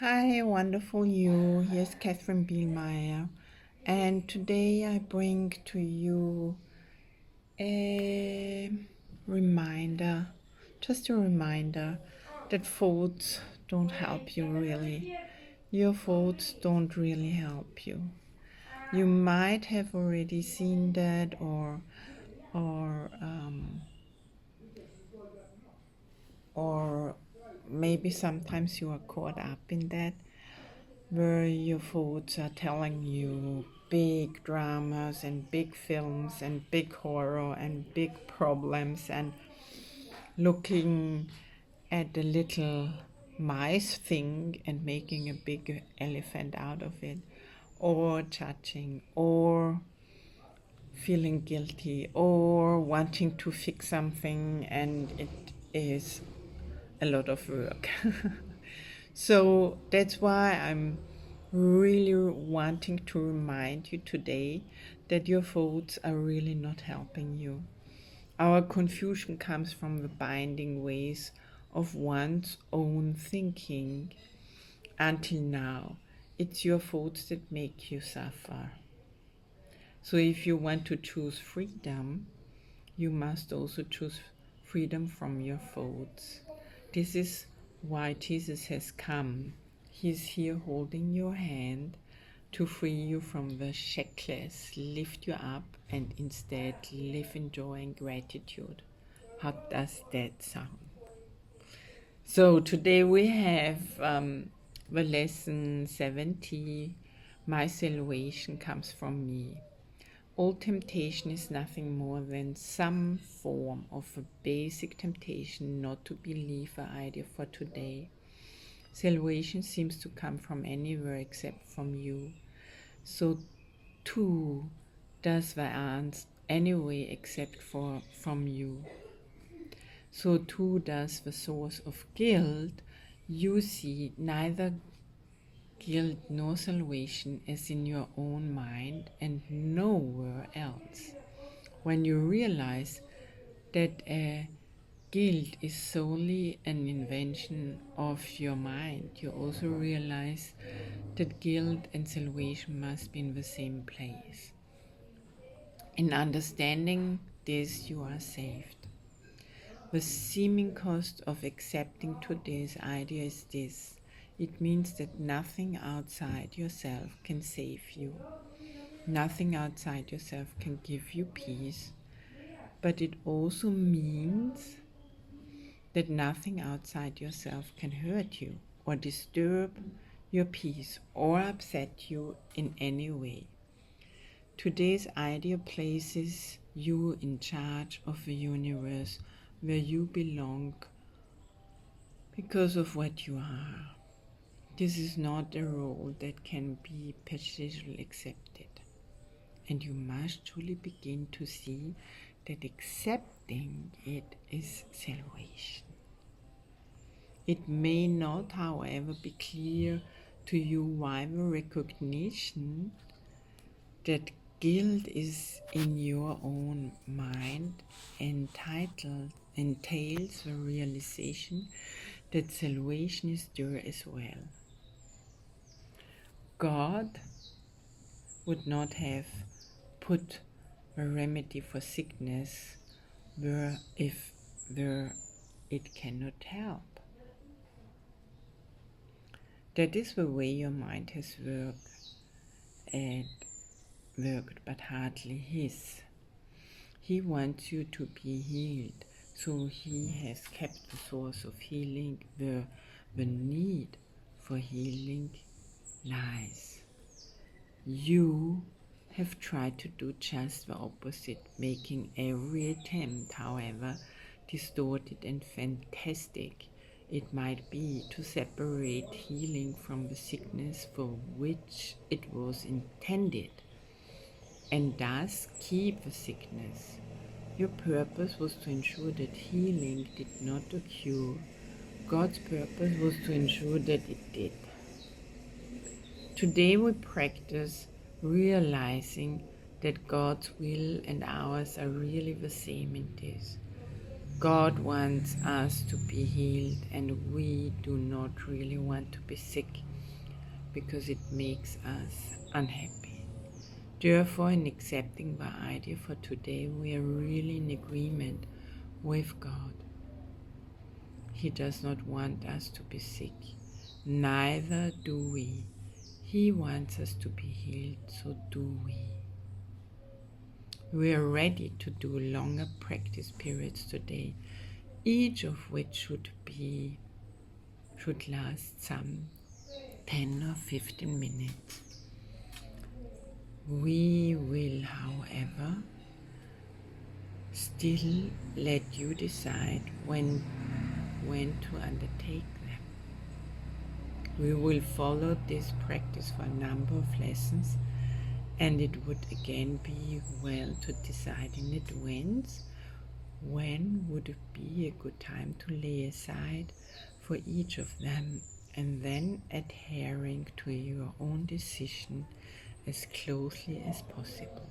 Hi, wonderful you. Here's Catherine Bielmeyer, and today I bring to you a reminder, just a reminder that thoughts don't help you really. Your thoughts don't really help you. You might have already seen that, or um, or maybe sometimes you are caught up in that, where your thoughts are telling you big dramas and big films and big horror and big problems, and looking at the little mice thing and making a big elephant out of it, or judging, or feeling guilty, or wanting to fix something, and it is a lot of work. So that's why I'm really wanting to remind you today that your thoughts are really not helping you. Our confusion comes from the binding ways of one's own thinking. Until now, it's your thoughts that make you suffer. So if you want to choose freedom, you must also choose freedom from your thoughts. This is why Jesus has come. He's here holding your hand to free you from the shackles, lift you up, and instead live in joy and gratitude. How does that sound? So today we have the lesson 70. My salvation comes from me. All temptation is nothing more than some form of a basic temptation not to believe the idea for today. Salvation seems to come from anywhere except from you. So too does the ants anyway except from you. So too does the source of guilt. You see neither guilt nor salvation is in your own mind and nowhere else. When you realize that guilt is solely an invention of your mind, you also realize that guilt and salvation must be in the same place. In understanding this, you are saved. The seeming cost of accepting today's idea is this: it means that nothing outside yourself can save you. Nothing outside yourself can give you peace, but it also means that nothing outside yourself can hurt you or disturb your peace or upset you in any way. Today's idea places you in charge of the universe where you belong because of what you are. This is not a role that can be passively accepted. And you must truly begin to see that accepting it is salvation. It may not, however, be clear to you why the recognition that guilt is in your own mind entails the realization that salvation is there as well. God would not have put a remedy for sickness where it cannot help. That is the way your mind has worked, but hardly his. He wants you to be healed, so he has kept the source of healing where the need for healing lies. You have tried to do just the opposite, making every attempt, however distorted and fantastic it might be, to separate healing from the sickness for which it was intended, and thus keep the sickness. Your purpose was to ensure that healing did not occur. God's purpose was to ensure that it did. Today we practice realizing that God's will and ours are really the same in this. God wants us to be healed, and we do not really want to be sick. because it makes us unhappy. Therefore, in accepting the idea for today, we are really in agreement with God. He does not want us to be sick. Neither do we. He wants us to be healed, so do we. We are ready to do longer practice periods today, each of which should last some 10 or 15 minutes. We will, however, still let you decide when to undertake them. We will follow this practice for a number of lessons, and it would again be well to decide in advance when would it be a good time to lay aside for each of them, and then adhering to your own decision as closely as possible.